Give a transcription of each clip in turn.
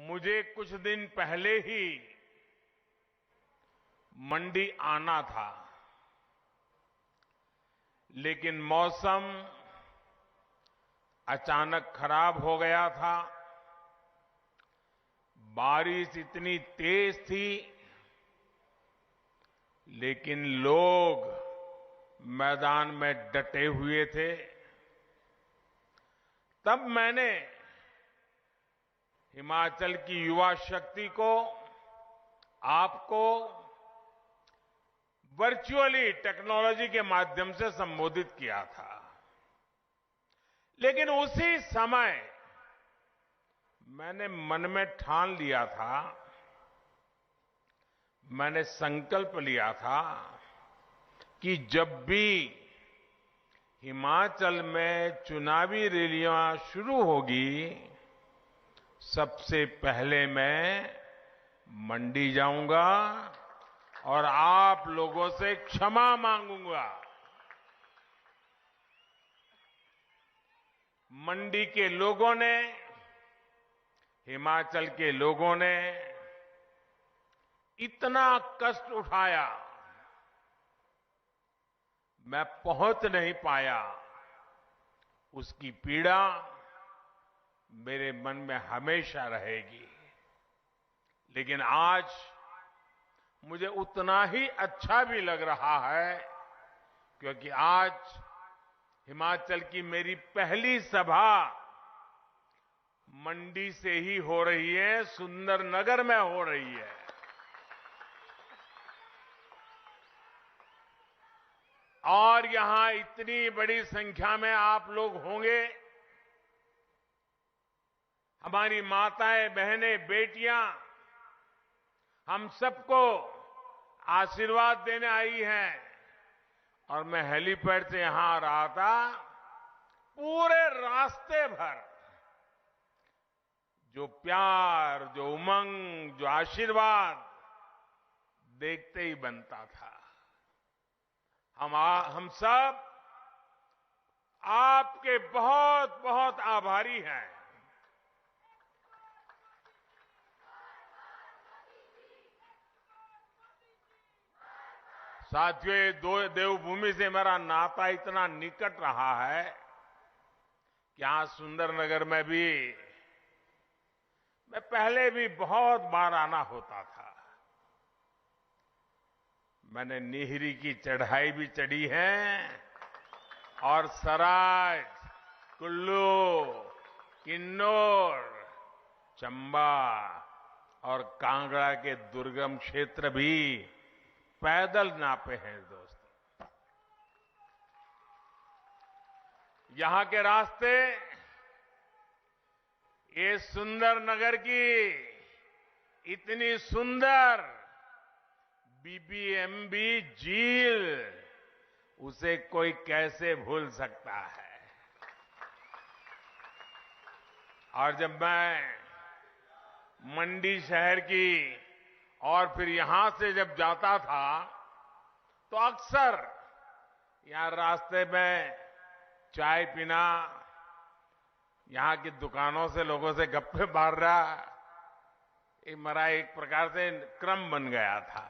मुझे कुछ दिन पहले ही मंडी आना था, लेकिन मौसम अचानक खराब हो गया था। बारिश इतनी तेज थी, लेकिन लोग मैदान में डटे हुए थे। तब मैंने हिमाचल की युवा शक्ति को, आपको वर्चुअली टेक्नोलॉजी के माध्यम से संबोधित किया था। लेकिन उसी समय मैंने मन में ठान लिया था, मैंने संकल्प लिया था कि जब भी हिमाचल में चुनावी रैलियां शुरू होगी, सबसे पहले मैं मंडी जाऊंगा और आप लोगों से क्षमा मांगूंगा। मंडी के लोगों ने, हिमाचल के लोगों ने इतना कष्ट उठाया, मैं पहुंच नहीं पाया। उसकी पीड़ा मेरे मन में हमेशा रहेगी। लेकिन आज मुझे उतना ही अच्छा भी लग रहा है, क्योंकि आज हिमाचल की मेरी पहली सभा मंडी से ही हो रही है, सुंदरनगर में हो रही है। और यहां इतनी बड़ी संख्या में आप लोग होंगे। हमारी माताएं, बहनें, बेटियां हम सबको आशीर्वाद देने आई हैं। और मैं हेलीपैड से यहां आ रहा था, पूरे रास्ते भर जो प्यार, जो उमंग, जो आशीर्वाद देखते ही बनता था। हम सब आपके बहुत बहुत आभारी हैं। साथियों, ये देवभूमि से मेरा नाता इतना निकट रहा है कि यहां सुंदरनगर में भी मैं पहले भी बहुत बार आना होता था। मैंने निहरी की चढ़ाई भी चढ़ी है और सराज, कुल्लू, किन्नौर, चंबा और कांगड़ा के दुर्गम क्षेत्र भी पैदल नापे हैं। दोस्तों, यहां के रास्ते, ये सुंदरनगर की इतनी सुंदर बीबीएमबी झील, उसे कोई कैसे भूल सकता है। और जब मैं मंडी शहर की और फिर यहां से जब जाता था, तो अक्सर यहां रास्ते में चाय पीना, यहां की दुकानों से लोगों से गप्पे मारना, ये मेरा एक प्रकार से क्रम बन गया था।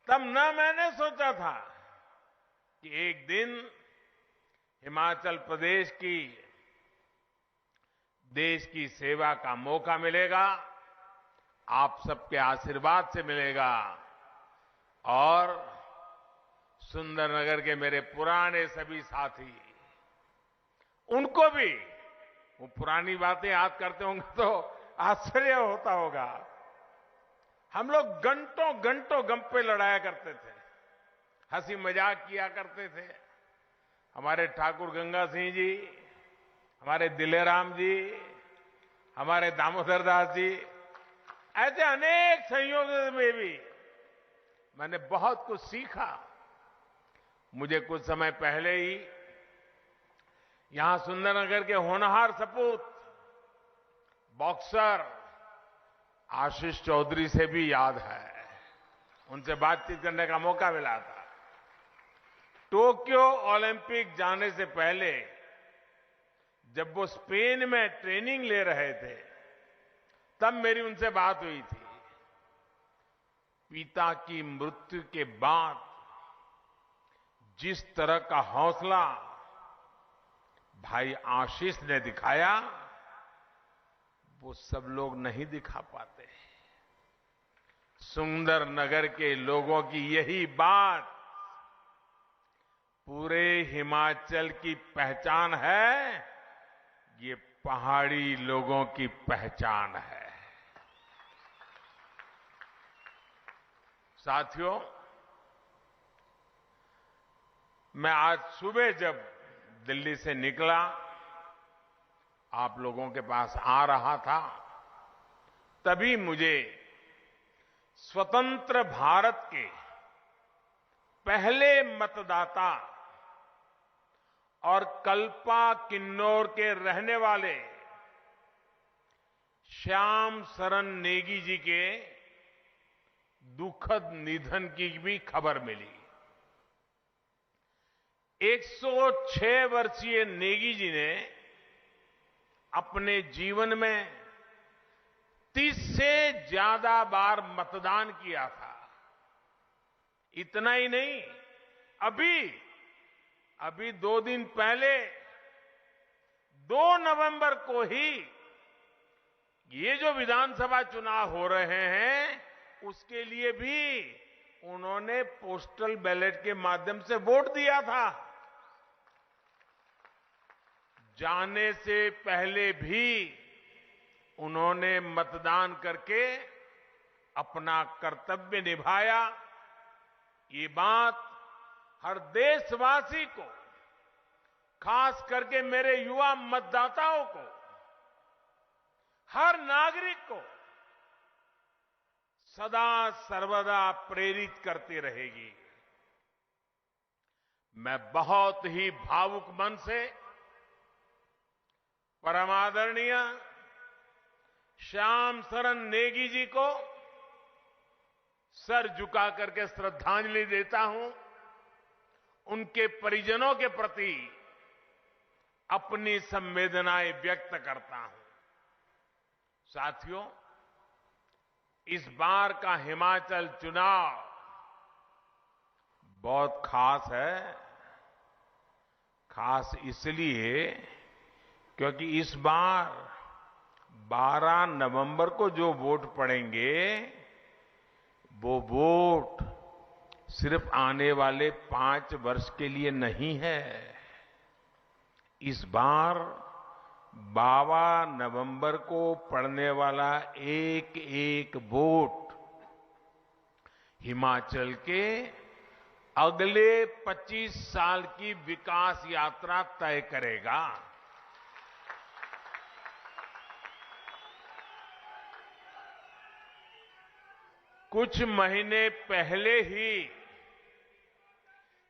तब न मैंने सोचा था कि एक दिन हिमाचल प्रदेश की, देश की सेवा का मौका मिलेगा, आप सबके आशीर्वाद से मिलेगा। और सुंदरनगर के मेरे पुराने सभी साथी, उनको भी वो पुरानी बातें याद करते होंगे तो आश्चर्य होता होगा। हम लोग घंटों घंटों गप्पे लड़ाया करते थे, हंसी मजाक किया करते थे। हमारे ठाकुर गंगा सिंह जी, हमारे दिलेराम जी, हमारे दामोदर दास जी, ऐसे अनेक संयोगों में भी मैंने बहुत कुछ सीखा। मुझे कुछ समय पहले ही यहां सुंदरनगर के होनहार सपूत बॉक्सर आशीष चौधरी से भी याद है, उनसे बातचीत करने का मौका मिला था। टोक्यो ओलंपिक जाने से पहले जब वो स्पेन में ट्रेनिंग ले रहे थे, तब मेरी उनसे बात हुई थी। पिता की मृत्यु के बाद जिस तरह का हौसला भाई आशीष ने दिखाया, वो सब लोग नहीं दिखा पाते। सुंदरनगर के लोगों की यही बात पूरे हिमाचल की पहचान है, ये पहाड़ी लोगों की पहचान है। साथियों, मैं आज सुबह जब दिल्ली से निकला, आप लोगों के पास आ रहा था, तभी मुझे स्वतंत्र भारत के पहले मतदाता और कल्पा किन्नौर के रहने वाले श्याम शरण नेगी जी के दुखद निधन की भी खबर मिली। 106 वर्षीय नेगी जी ने अपने जीवन में 30 से ज्यादा बार मतदान किया था। इतना ही नहीं, अभी 2 दिन पहले 2 नवंबर को ही ये जो विधानसभा चुनाव हो रहे हैं, उसके लिए भी उन्होंने पोस्टल बैलेट के माध्यम से वोट दिया था। जाने से पहले भी उन्होंने मतदान करके अपना कर्तव्य निभाया। ये बात हर देशवासी को, खास करके मेरे युवा मतदाताओं को, हर नागरिक को सदा सर्वदा प्रेरित करती रहेगी। मैं बहुत ही भावुक मन से परम आदरणीय श्याम शरण नेगी जी को सर झुका करके श्रद्धांजलि देता हूं। उनके परिजनों के प्रति अपनी संवेदनाएं व्यक्त करता हूं। साथियों, इस बार का हिमाचल चुनाव बहुत खास है। खास इसलिए क्योंकि इस बार 12 नवंबर को जो वोट पड़ेंगे, वो वोट सिर्फ आने वाले 5 वर्ष के लिए नहीं है। इस बार 12 नवंबर को पड़ने वाला एक एक वोट हिमाचल के अगले 25 साल की विकास यात्रा तय करेगा। कुछ महीने पहले ही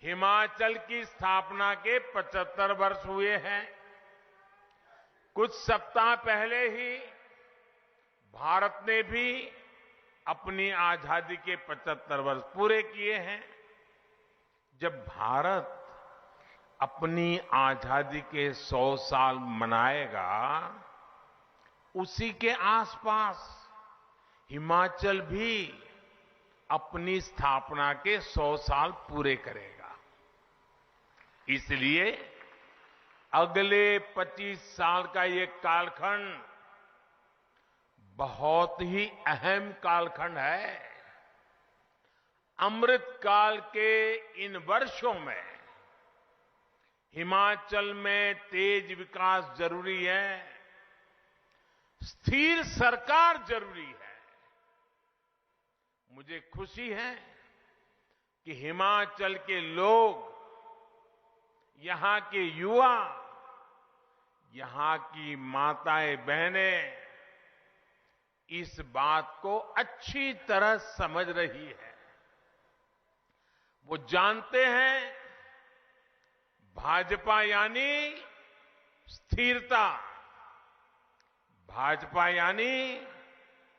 हिमाचल की स्थापना के 75 वर्ष हुए हैं। कुछ सप्ताह पहले ही भारत ने भी अपनी आजादी के 75 वर्ष पूरे किए हैं। जब भारत अपनी आजादी के 100 साल मनाएगा, उसी के आसपास हिमाचल भी अपनी स्थापना के 100 साल पूरे करेगा। इसलिए अगले 25 साल का ये कालखंड बहुत ही अहम कालखंड है। अमृत काल के इन वर्षों में हिमाचल में तेज विकास जरूरी है, स्थिर सरकार जरूरी है। मुझे खुशी है कि हिमाचल के लोग, यहां के युवा, यहां की माताएं बहनें इस बात को अच्छी तरह समझ रही है। वो जानते हैं भाजपा यानी स्थिरता, भाजपा यानी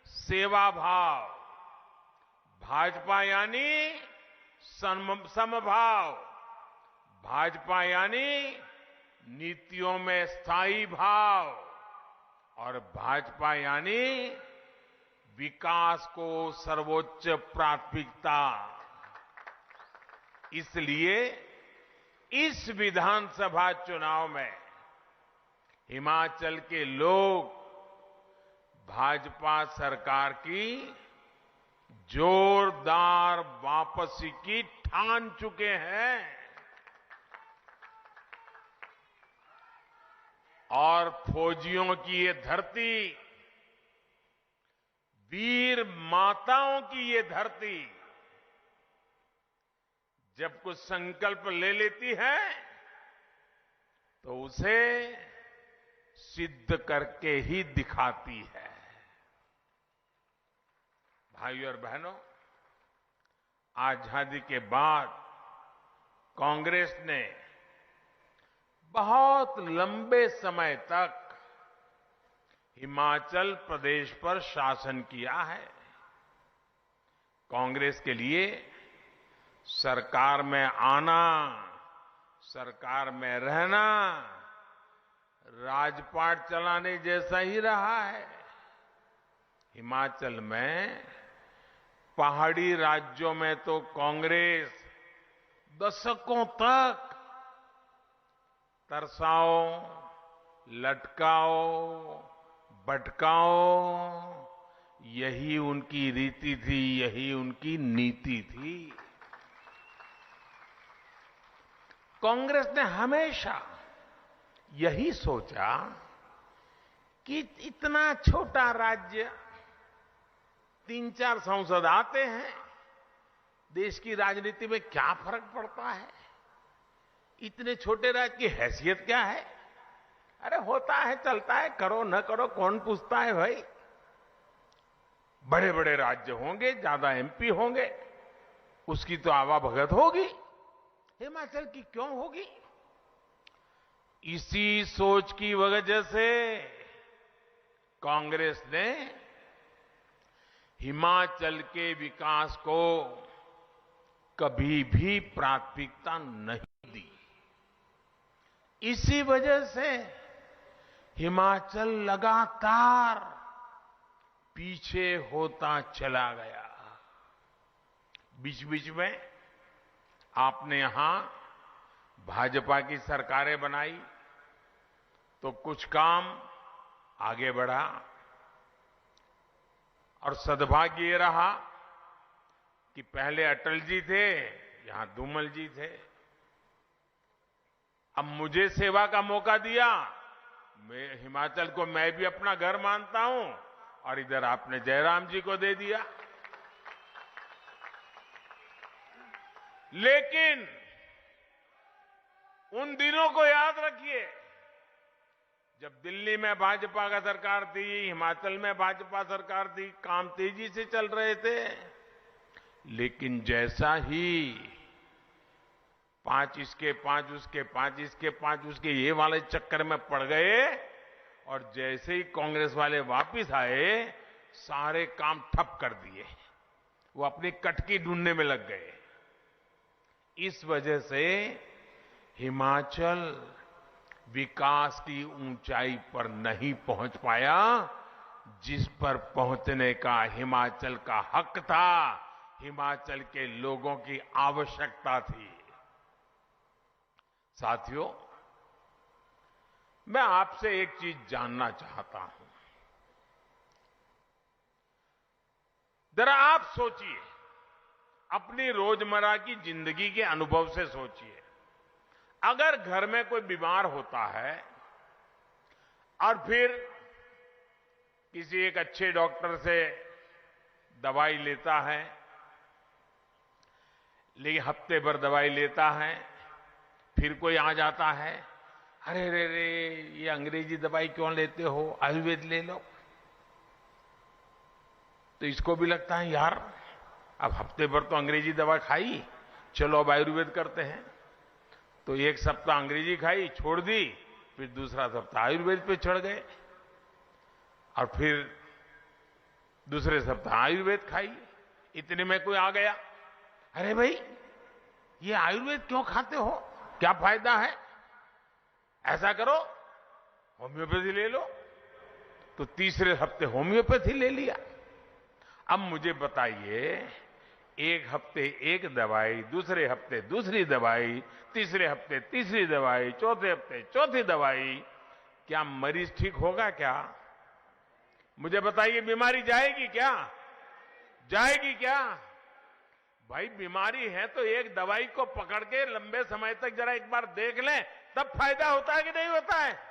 सेवा भाव, भाजपा यानी समभाव, भाजपा यानी नीतियों में स्थायी भाव और भाजपा यानी विकास को सर्वोच्च प्राथमिकता। इसलिए इस विधानसभा चुनाव में हिमाचल के लोग भाजपा सरकार की जोरदार वापसी की ठान चुके हैं और फौजियों की ये धरती, वीर माताओं की ये धरती जब कुछ संकल्प ले लेती है तो उसे सिद्ध करके ही दिखाती है। भाइयों और बहनों, आजादी के बाद कांग्रेस ने बहुत लंबे समय तक हिमाचल प्रदेश पर शासन किया है। कांग्रेस के लिए सरकार में आना, सरकार में रहना राजपाट चलाने जैसा ही रहा है। हिमाचल में पहाड़ी राज्यों में तो कांग्रेस दशकों तक तरसाओ, लटकाओ, भटकाओ, यही उनकी रीति थी, यही उनकी नीति थी। कांग्रेस ने हमेशा यही सोचा कि इतना छोटा राज्य, 3-4 सांसद आते हैं, देश की राजनीति में क्या फर्क पड़ता है? इतने छोटे राज्य की हैसियत क्या है? अरे होता है, चलता है, करो न करो कौन पूछता है भाई। बड़े बड़े राज्य होंगे, ज्यादा एमपी होंगे, उसकी तो आवाभगत होगी, हिमाचल की क्यों होगी? इसी सोच की वजह से कांग्रेस ने हिमाचल के विकास को कभी भी प्राथमिकता नहीं दी। इसी वजह से हिमाचल लगातार पीछे होता चला गया। बीच बीच में आपने यहां भाजपा की सरकारें बनाई तो कुछ काम आगे बढ़ा और सद्भाग्य ये रहा कि पहले अटल जी थे, यहां धूमल जी थे। अब मुझे सेवा का मौका दिया, मैं हिमाचल को मैं भी अपना घर मानता हूं और इधर आपने जयराम जी को दे दिया। लेकिन उन दिनों को याद रखिए जब दिल्ली में भाजपा का सरकार थी, हिमाचल में भाजपा सरकार थी, काम तेजी से चल रहे थे। लेकिन जैसा ही 5 इसके 5 उसके 5 इसके 5 उसके ये वाले चक्कर में पड़ गए और जैसे ही कांग्रेस वाले वापस आए, सारे काम ठप कर दिए। वो अपनी कटकी ढूंढने में लग गए। इस वजह से हिमाचल विकास की ऊंचाई पर नहीं पहुंच पाया, जिस पर पहुंचने का हिमाचल का हक था, हिमाचल के लोगों की आवश्यकता थी। साथियों, मैं आपसे एक चीज जानना चाहता हूं। जरा आप सोचिए, अपनी रोजमर्रा की जिंदगी के अनुभव से सोचिए। अगर घर में कोई बीमार होता है और फिर किसी एक अच्छे डॉक्टर से दवाई लेता है, लेकिन हफ्ते भर दवाई लेता है, फिर कोई आ जाता है, अरे रे रे ये अंग्रेजी दवाई क्यों लेते हो, आयुर्वेद ले लो। तो इसको भी लगता है यार अब हफ्ते भर तो अंग्रेजी दवा खाई, चलो अब आयुर्वेद करते हैं। तो एक सप्ताह अंग्रेजी खाई, छोड़ दी, फिर दूसरा सप्ताह आयुर्वेद पे चढ़ गए और फिर दूसरे सप्ताह आयुर्वेद खाई। इतने में कोई आ गया, अरे भाई ये आयुर्वेद क्यों खाते हो, क्या फायदा है, ऐसा करो होम्योपैथी ले लो। तो तीसरे हफ्ते होम्योपैथी ले लिया। अब मुझे बताइए, एक हफ्ते एक दवाई, दूसरे हफ्ते दूसरी दवाई, तीसरे हफ्ते तीसरी दवाई, चौथे हफ्ते चौथी दवाई, क्या मरीज ठीक होगा क्या? मुझे बताइए, बीमारी जाएगी क्या? जाएगी क्या? भाई बीमारी है तो एक दवाई को पकड़ के लंबे समय तक जरा एक बार देख लें, तब फायदा होता है कि नहीं होता है?